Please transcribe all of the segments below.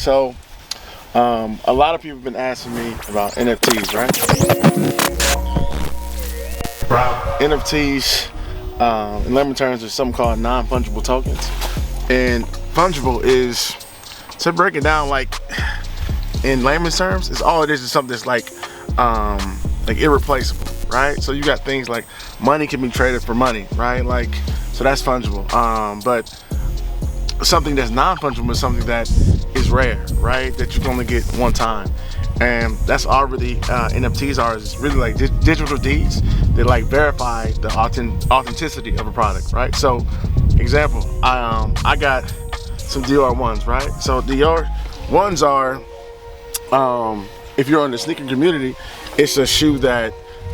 So a lot of people have been asking me about NFTs, right? NFTs, in layman terms, is something called non-fungible tokens. And fungible is, to break it down, like in layman's terms, it's all it is something that's like irreplaceable, right? So you got things like money can be traded for money, right? Like, so that's fungible. But something that's non-fungible is something that is rare, right? That you can only get one time. And that's all really NFTs are, is really like digital deeds that like verify the authenticity of a product, right? So, example, I got some Dior ones, right? So Dior ones are, if you're in the sneaker community, it's a shoe that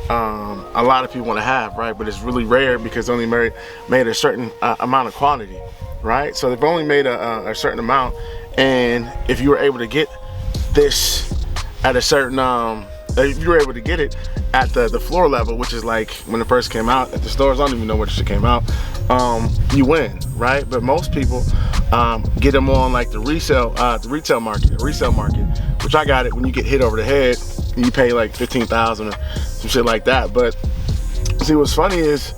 a lot of people want to have, right? But it's really rare because they only made a certain amount of quantity, right? So they've only made a certain amount, and if you were able to get this at a certain, if you were able to get it at the floor level, which is like when it first came out at the stores, I don't even know when it came out, you win, right? But most people get them on like the retail market, which I got it when you get hit over the head and you pay like 15,000 or some shit like that. But see, what's funny is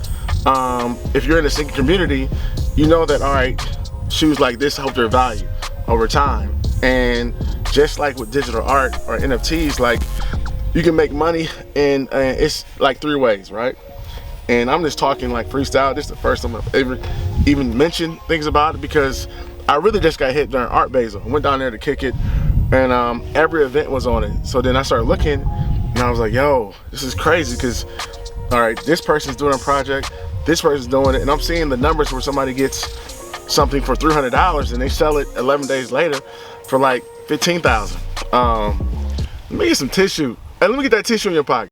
if you're in the sneaker community, you know that, all right, shoes like this hold their value over time. And just like with digital art or NFTs, like you can make money in it's like 3 ways, right? And I'm just talking like freestyle. This is the first time I've ever even mentioned things about it, because I really just got hit during Art Basel. I went down there to kick it, and every event was on it. So then I started looking, and I was like, yo, this is crazy, because all right, this person's doing a project, this person's doing it, and I'm seeing the numbers where somebody gets something for $300 and they sell it 11 days later for like 15,000. Let me get some tissue. Hey, let me get that tissue in your pocket.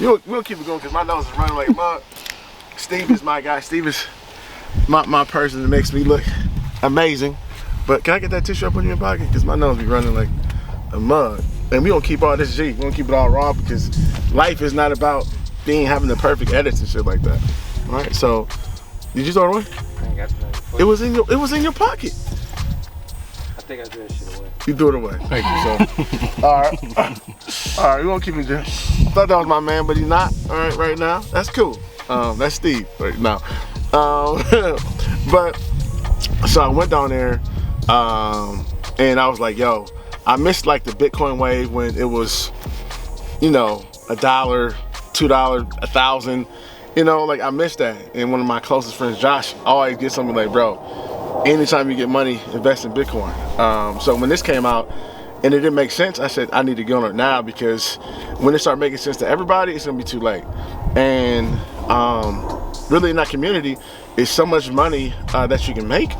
We'll keep it going because my nose is running like mud. Steve is my guy. Steve is my person that makes me look amazing. But can I get that tissue up in your pocket? Because my nose be running like a mud. And we don't keep all this G. We don't keep it all raw, because life is not about having the perfect edits and shit like that. All right, so did you throw it away? I ain't got that. It was in your pocket. I think I threw that shit away. You threw it away. Thank you, so. All right, we won't keep him there. Thought that was my man, but he's not. All right, right now. That's cool. That's Steve right now. But so I went down there, and I was like, yo, I missed like the Bitcoin wave when it was, you know, $1, $2, 1,000. You know, like I missed that. And one of my closest friends, Josh, always gets something like, bro, anytime you get money, invest in Bitcoin. So when this came out and it didn't make sense, I said, I need to get on it now, because when it started making sense to everybody, it's gonna be too late. And really in that community is so much money that you can make.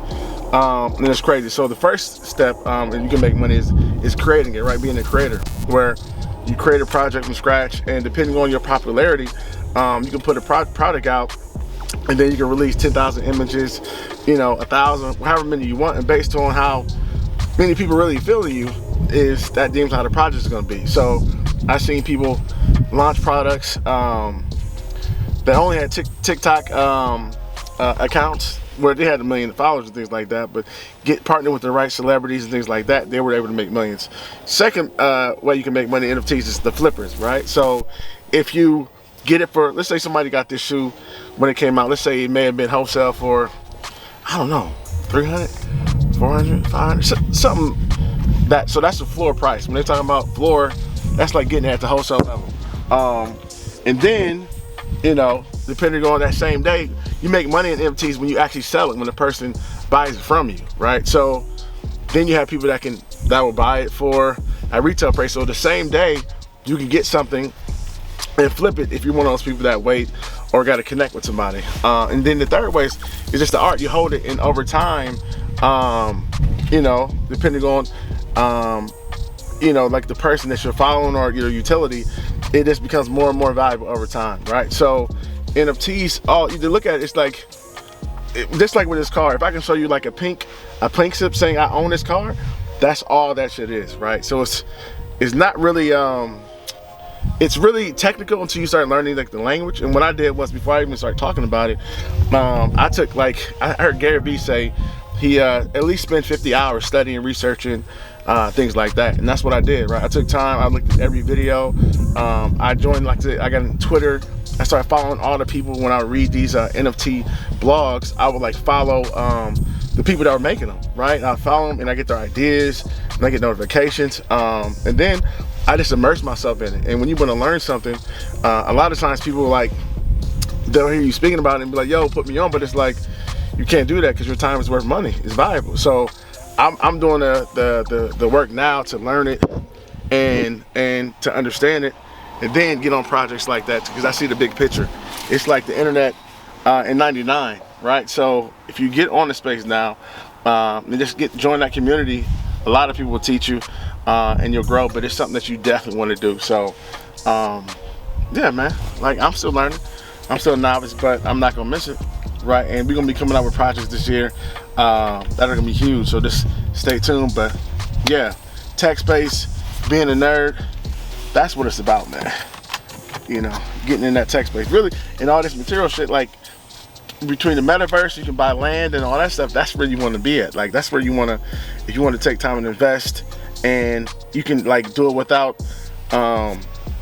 And it's crazy. So the first step, and you can make money, is creating it, right? Being a creator, where you create a project from scratch, and depending on your popularity, you can put a product out, and then you can release 10,000 images, you know, 1,000, however many you want, and based on how many people really feel to you, is that deems how the project is going to be. So I've seen people launch products that only had TikTok accounts where they had 1 million followers and things like that, but get partnered with the right celebrities and things like that, they were able to make millions. Second way you can make money in NFTs is the flippers, right? So if you get it for, let's say somebody got this shoe when it came out, let's say it may have been wholesale for, I don't know, 300, 400, 500, something that, so that's the floor price. When they're talking about floor, that's like getting it at the wholesale level. And then, you know, depending on that same day, you make money in NFTs when you actually sell it, when the person buys it from you, right? So then you have people that will buy it for a retail price. So the same day, you can get something and flip it if you're one of those people that wait or got to connect with somebody. And then the third way is just the art. You hold it, and over time, you know, depending on, you know, like the person that you're following or your utility, it just becomes more and more valuable over time, right? So NFTs, all you look at, it's like, just like with this car, if I can show you like a pink slip saying I own this car, that's all that shit is, right? So it's not really, it's really technical until you start learning like the language. And what I did was, before I even started talking about it, I took, like, I heard Gary Vee say, he at least spent 50 hours studying, researching, things like that. And that's what I did, right? I took time, I looked at every video. I joined, like I got on Twitter. I started following all the people. When I would read these NFT blogs, I would like follow the people that were making them, right? I follow them and I get their ideas and I get notifications. And then I just immerse myself in it. And when you want to learn something, a lot of times people like, they'll hear you speaking about it and be like, yo, put me on, but it's like, you can't do that because your time is worth money, it's valuable. So I'm doing the work now to learn it and to understand it, and then get on projects like that, because I see the big picture. It's like the internet in '99, right? So if you get on the space now and just join that community, a lot of people will teach you and you'll grow, but it's something that you definitely want to do. So yeah, man, like I'm still learning. I'm still a novice, but I'm not gonna miss it, right? And we're gonna be coming out with projects this year that are gonna be huge, so just stay tuned. But yeah, tech space, being a nerd, that's what it's about, man. You know, getting in that tech space, really, and all this material shit, like between the metaverse, you can buy land and all that stuff. That's where you want to be at. Like that's where you want to, if you want to take time and invest, and you can like do it without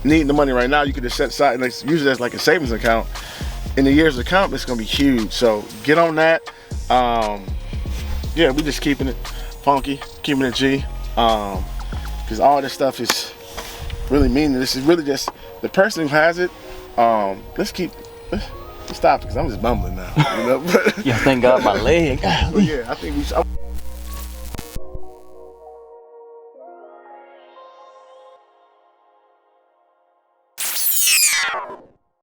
needing the money right now. You can just set aside and like, use it as like a savings account. In the years to come, it's gonna be huge. So get on that. Yeah, we just keeping it funky, keeping it G, because all this stuff is really meaningless. This is really just the person who has it. Let's stop, because I'm just mumbling now. You know? Yeah, thank God my leg. But yeah, I think we should.